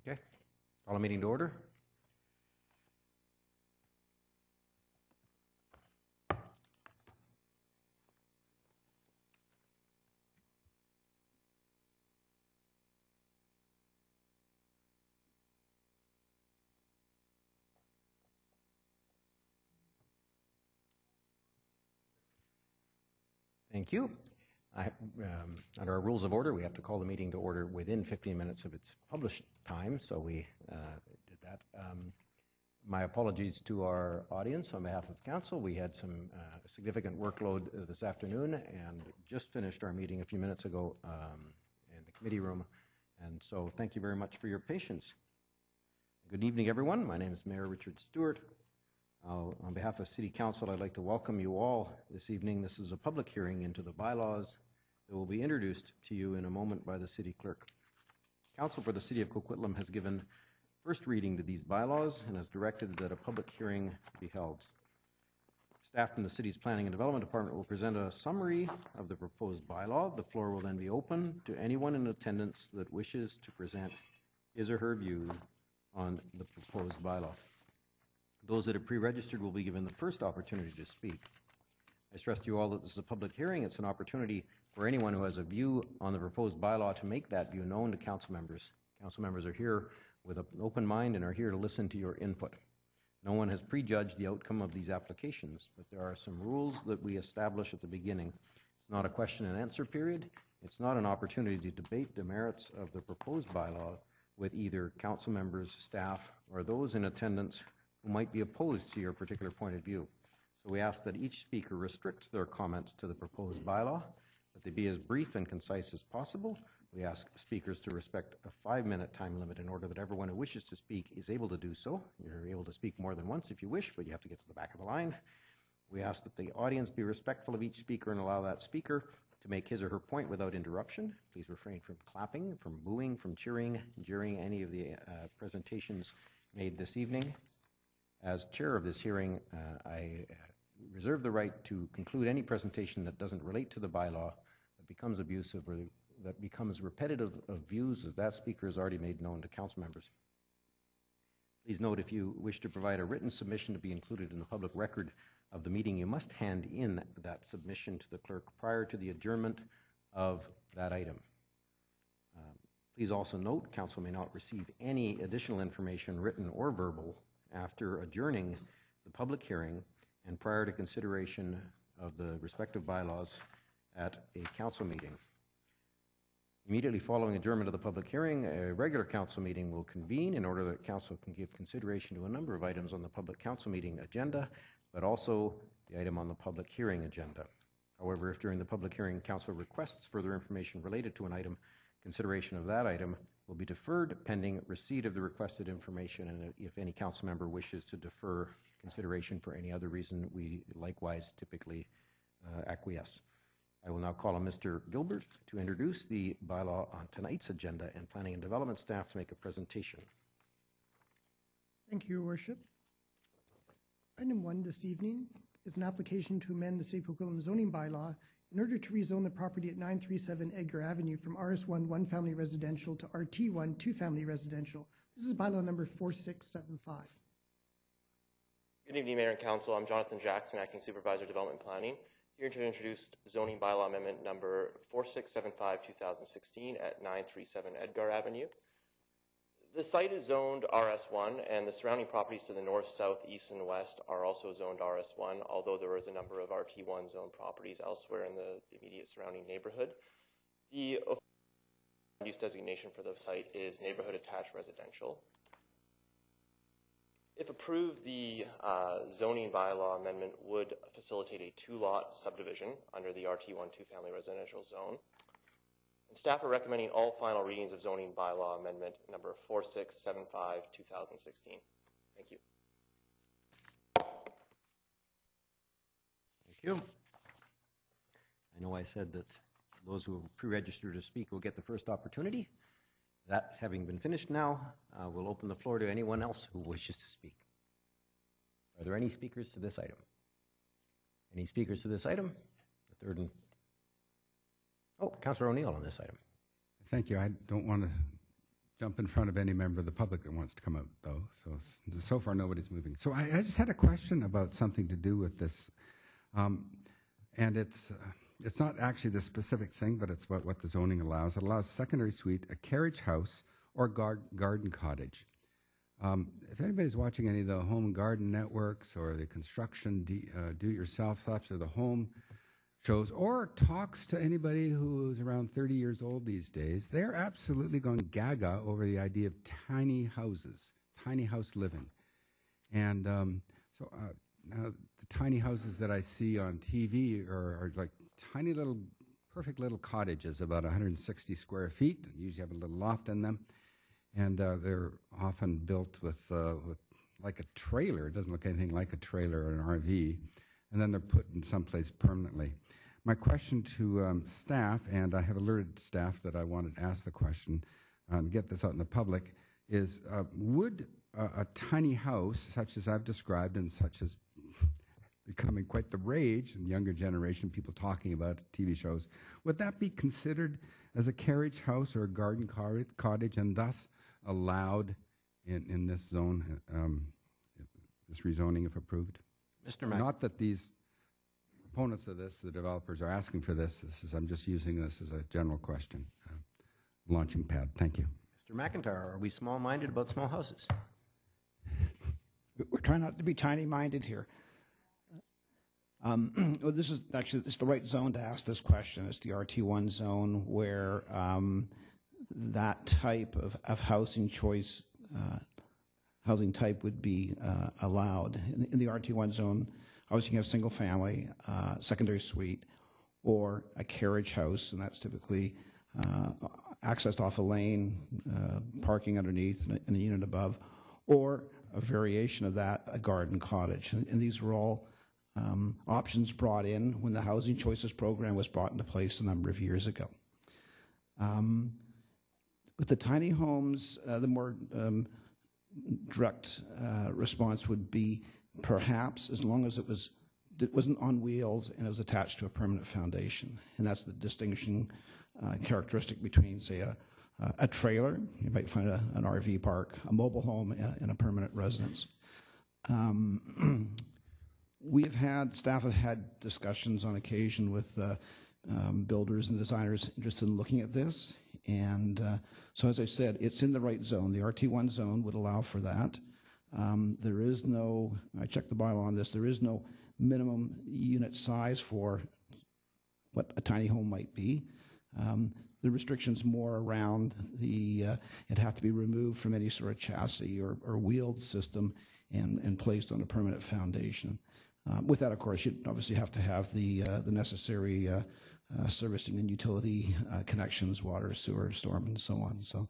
Okay. Call a meeting to order. Thank you. Under our rules of order, we have to call the meeting to order within 15 minutes of its published time, so we did that. My apologies to our audience on behalf of council. We had some significant workload this afternoon and just finished our meeting a few minutes ago in the committee room, and so thank you very much for your patience. Good evening, everyone. My name is Mayor Richard Stewart. On behalf of City Council, I'd like to welcome you all this evening. This is a public hearing into the bylaws that will be introduced to you in a moment by the City Clerk. Council for the City of Coquitlam has given first reading to these bylaws and has directed that a public hearing be held. Staff from the City's Planning and Development Department will present a summary of the proposed bylaw. The floor will then be open to anyone in attendance that wishes to present his or her views on the proposed bylaw. Those that are pre-registered will be given the first opportunity to speak. I stress to you all that this is a public hearing. It's an opportunity for anyone who has a view on the proposed bylaw to make that view known to council members. Council members are here with an open mind and are here to listen to your input. No one has prejudged the outcome of these applications, but there are some rules that we establish at the beginning. It's not a question and answer period. It's not an opportunity to debate the merits of the proposed bylaw with either council members, staff, or those in attendance who might be opposed to your particular point of view. So we ask that each speaker restricts their comments to the proposed bylaw, that they be as brief and concise as possible. We ask speakers to respect a 5-minute time limit in order that everyone who wishes to speak is able to do so. You're able to speak more than once if you wish, but you have to get to the back of the line. We ask that the audience be respectful of each speaker and allow that speaker to make his or her point without interruption. Please refrain from clapping, from booing, from cheering during any of the presentations made this evening. As chair of this hearing, I reserve the right to conclude any presentation that doesn't relate to the bylaw, that becomes abusive, or that becomes repetitive of views that speaker has already made known to council members. Please note, if you wish to provide a written submission to be included in the public record of the meeting, you must hand in that submission to the clerk prior to the adjournment of that item. Please also note, council may not receive any additional information, written or verbal, after adjourning the public hearing and prior to consideration of the respective bylaws at a council meeting. Immediately following adjournment of the public hearing, a regular council meeting will convene in order that council can give consideration to a number of items on the public council meeting agenda, but also the item on the public hearing agenda. However, if during the public hearing council requests further information related to an item, consideration of that item will be deferred pending receipt of the requested information, and if any council member wishes to defer consideration for any other reason, we likewise typically acquiesce. I will now call on Mr. Gilbert to introduce the bylaw on tonight's agenda and Planning and Development staff to make a presentation. Thank you, Your Worship. Item 1 this evening is an application to amend the City of Coquitlam zoning bylaw in order to rezone the property at 937 Edgar Avenue from RS1 one-family residential to RT1 two-family residential. This is bylaw number 4675. Good evening, Mayor and Council. I'm Jonathan Jackson, Acting Supervisor, Development Planning, here to introduce zoning bylaw amendment number 4675-2016 at 937 Edgar Avenue. The site is zoned RS1, and the surrounding properties to the north, south, east, and west are also zoned RS1, although there is a number of RT1 zone properties elsewhere in the immediate surrounding neighborhood. The use designation for the site is neighborhood attached residential. If approved, the zoning bylaw amendment would facilitate a 2-lot subdivision under the RT1 two-family residential zone. And staff are recommending all final readings of zoning bylaw amendment number 4675-2016. Thank you. Thank you. I know I said that those who have pre-registered to speak will get the first opportunity. That having been finished now, we'll open the floor to anyone else who wishes to speak. Are there any speakers to this item? Any speakers to this item? The third and Councillor O'Neill on this item. Thank you. I don't want to jump in front of any member of the public that wants to come out, though. So far, nobody's moving. So I just had a question about something to do with this. And it's not actually the specific thing, but it's what the zoning allows. It allows secondary suite, a carriage house, or garden cottage. If anybody's watching any of the home and garden networks or the construction do-it-yourself stuff or the home shows or talks to anybody who's around 30 years old these days, they're absolutely going gaga over the idea of tiny houses, tiny house living. And now the tiny houses that I see on TV are like tiny little, perfect little cottages, about 160 square feet, usually have a little loft in them. And they're often built with like a trailer. It doesn't look anything like a trailer or an RV. And then they're put in someplace permanently. My question to staff, and I have alerted staff that I wanted to ask the question and get this out in the public, is would a tiny house, such as I've described and such as becoming quite the rage in younger generation, people talking about TV shows, would that be considered as a carriage house or a garden cottage and thus allowed in this zone, this rezoning if approved? Mr. Mac. Not that these proponents of this, the developers, are asking for this. I'm just using this as a general question. Launching pad. Thank you. Mr. McIntyre, are we small-minded about small houses? We're trying not to be tiny-minded here. Well, this is the right zone to ask this question. It's the RT1 zone where that type of housing choice, housing type would be allowed. In the RT1 zone, obviously you have single family, secondary suite, or a carriage house, and that's typically accessed off a lane, parking underneath and a unit above, or a variation of that, a garden cottage. And these were all options brought in when the Housing Choices program was brought into place a number of years ago. With the tiny homes, the more direct response would be perhaps as long as it wasn't on wheels and it was attached to a permanent foundation. And that's the distinguishing characteristic between, say, a trailer. You might find an RV park, a mobile home, and a permanent residence. Staff have had discussions on occasion with builders and designers interested in looking at this. And so as I said, it's in the right zone. The RT1 zone would allow for that. There is no, I checked the bylaw on this, there is no minimum unit size for what a tiny home might be. The restrictions more around it'd have to be removed from any sort of chassis or wheeled system and placed on a permanent foundation. With that, of course, you'd obviously have to have the necessary servicing and utility connections, water, sewer, storm, and so on. So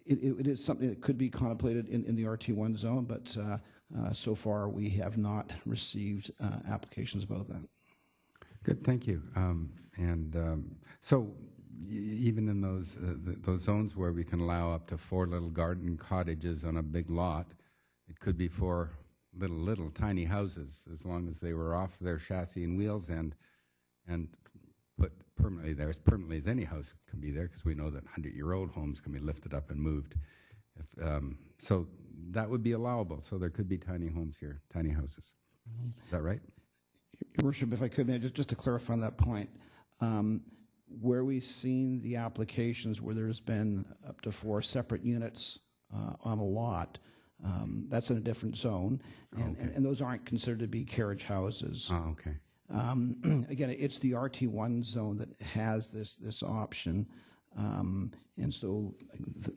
it is something that could be contemplated in the RT1 zone, but so far we have not received applications about that. Good, thank you. So even in those zones where we can allow up to 4 little garden cottages on a big lot, it could be 4 little tiny houses as long as they were off their chassis and wheels and put permanently there, as permanently as any house can be there, because we know that 100-year-old homes can be lifted up and moved. So that would be allowable. So there could be tiny homes here, tiny houses. Is that right? Your Worship, if I could, just to clarify on that point, where we've seen the applications where there's been up to 4 separate units on a lot, that's in a different zone, and those aren't considered to be carriage houses. Oh, okay. Again, it's the RT1 zone that has this option, and so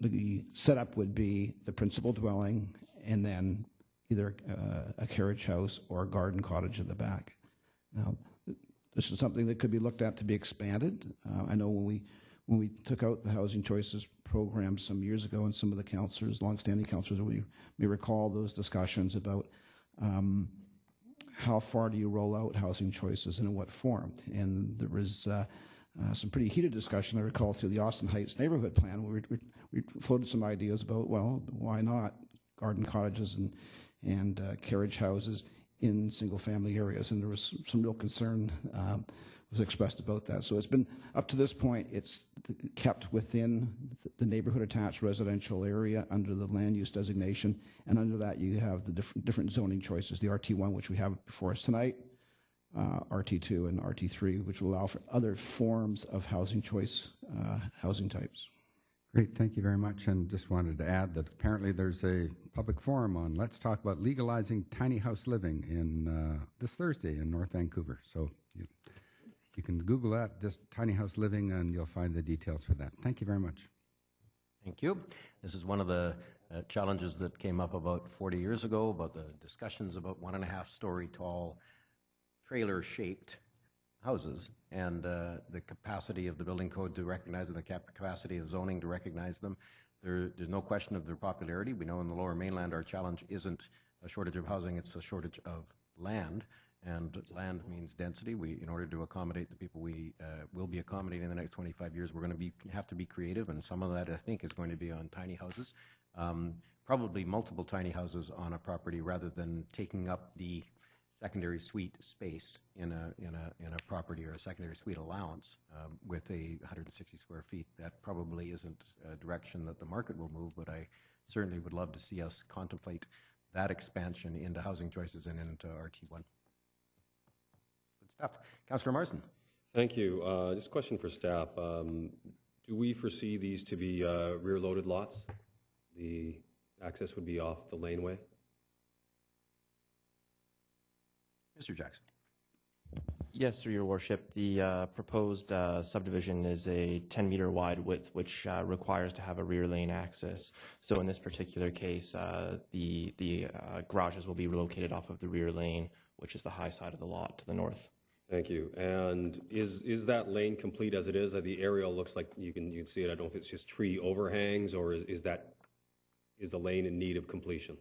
the setup would be the principal dwelling and then either a carriage house or a garden cottage in the back. Now, this is something that could be looked at to be expanded. I know when we took out the Housing Choices program some years ago, and some of the councillors, longstanding councillors, we may recall those discussions about how far do you roll out Housing Choices and in what form. And there was some pretty heated discussion, I recall, through the Austin Heights neighborhood plan, where we floated some ideas about, well, why not garden cottages and carriage houses in single-family areas, and there was some real concern was expressed about that. So it's been, up to this point, it's kept within the neighborhood attached residential area under the land use designation, and under that you have the different zoning choices, the RT1, which we have before us tonight, RT2 and RT3, which will allow for other forms of housing choice, housing types. Great, thank you very much. And just wanted to add that apparently there's a public forum on Let's Talk About Legalizing Tiny House Living in this Thursday in North Vancouver. So you can Google that, just tiny house living, and you'll find the details for that. Thank you very much. Thank you. This is one of the challenges that came up about 40 years ago, about the discussions about 1.5-story tall trailer-shaped houses, and the capacity of the building code to recognize them, the capacity of zoning to recognize them. There's no question of their popularity. We know in the Lower Mainland our challenge isn't a shortage of housing, it's a shortage of land, and land means density. In order to accommodate the people we will be accommodating in the next 25 years, we're going to have to be creative, and some of that, I think, is going to be on tiny houses. Probably multiple tiny houses on a property rather than taking up the secondary suite space in a property, or a secondary suite allowance with a 160 square feet. That probably isn't a direction that the market will move, but I certainly would love to see us contemplate that expansion into housing choices and into RT1. Good stuff. Councillor Marsden. Thank you. Just a question for staff. Do we foresee these to be rear-loaded lots? The access would be off the laneway? Mr. Jackson. Yes, through your worship. The proposed subdivision is a 10-meter wide width, which requires to have a rear lane access. So in this particular case, the garages will be relocated off of the rear lane, which is the high side of the lot to the north. Thank you. And is that lane complete as it is? The aerial looks like you can see it. I don't know if it's just tree overhangs, or is the lane in need of completion?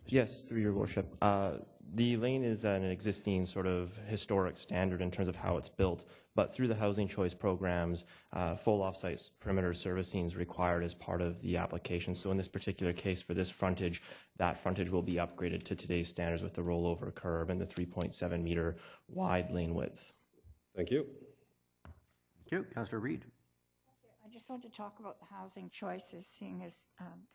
Yes, through your worship. The lane is an existing sort of historic standard in terms of how it's built, but through the housing choice programs, full off-site perimeter servicing is required as part of the application. So in this particular case, for this frontage, that frontage will be upgraded to today's standards with the rollover curb and the 3.7 meter wide lane width. Thank you. Thank you. Councillor Reid. I just want to talk about the housing choices, seeing as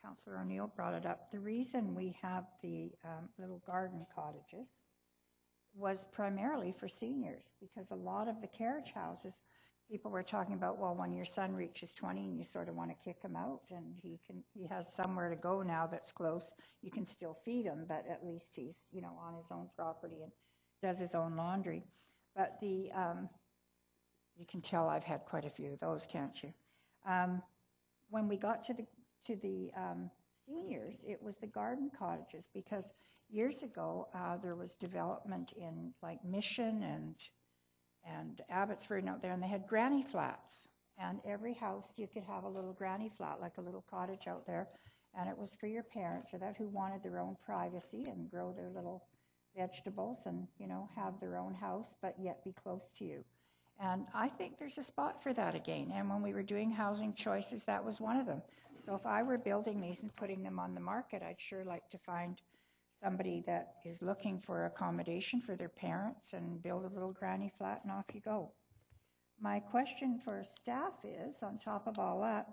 Councillor O'Neill brought it up. The reason we have the little garden cottages was primarily for seniors, because a lot of the carriage houses, people were talking about, well, when your son reaches 20 and you sort of want to kick him out, and he has somewhere to go now that's close, you can still feed him, but at least he's, on his own property and does his own laundry. But you can tell I've had quite a few of those, can't you? When we got to the seniors, it was the garden cottages, because years ago there was development in like Mission and Abbotsford out there, and they had granny flats, and every house you could have a little granny flat, like a little cottage out there, and it was for your parents or that who wanted their own privacy and grow their little vegetables and have their own house but yet be close to you. And I think there's a spot for that again. And when we were doing housing choices, that was one of them. So if I were building these and putting them on the market, I'd sure like to find somebody that is looking for accommodation for their parents and build a little granny flat and off you go. My question for staff is, on top of all that,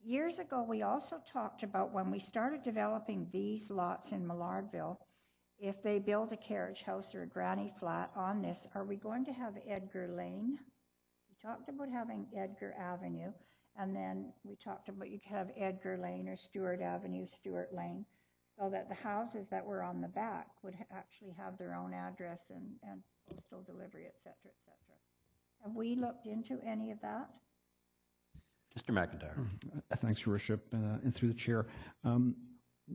years ago we also talked about, when we started developing these lots in Millardville, if they build a carriage house or a granny flat on this, are we going to have Edgar Lane? We talked about having Edgar Avenue, and then we talked about you could have Edgar Lane or Stewart Avenue, Stewart Lane, so that the houses that were on the back would actually have their own address and postal delivery, et cetera, et cetera. Have we looked into any of that? Mr. McIntyre. Thanks, Your Worship, and through the chair.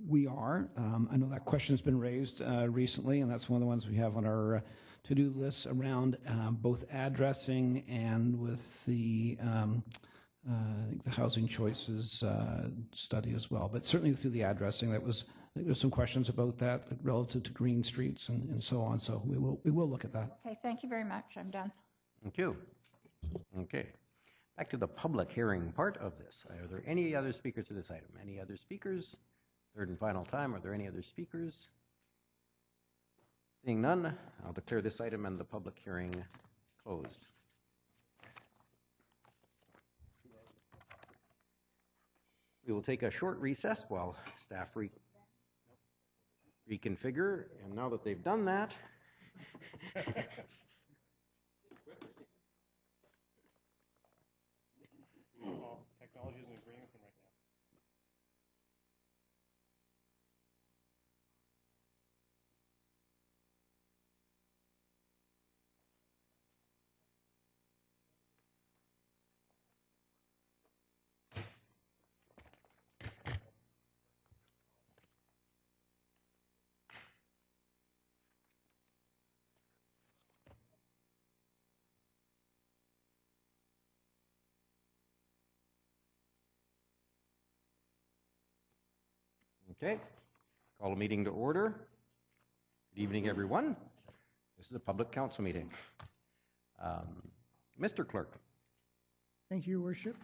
We are. I know that question has been raised recently, and that's one of the ones we have on our to-do list around both addressing and with the I think the housing choices study as well. But certainly through the addressing, I think there's some questions about that relative to green streets and so on. So we will look at that. Okay, thank you very much. I'm done. Thank you. Okay. Back to the public hearing part of this. Are there any other speakers to this item? Any other speakers? Third and final time, are there any other speakers? Seeing none, I'll declare this item and the public hearing closed. We will take a short recess while staff reconfigure, and now that they've done that, technology isn't agreeing with him right now. okay, call a meeting to order. Good evening, everyone. This is a public council meeting. Mr. Clerk. Thank you, Your Worship.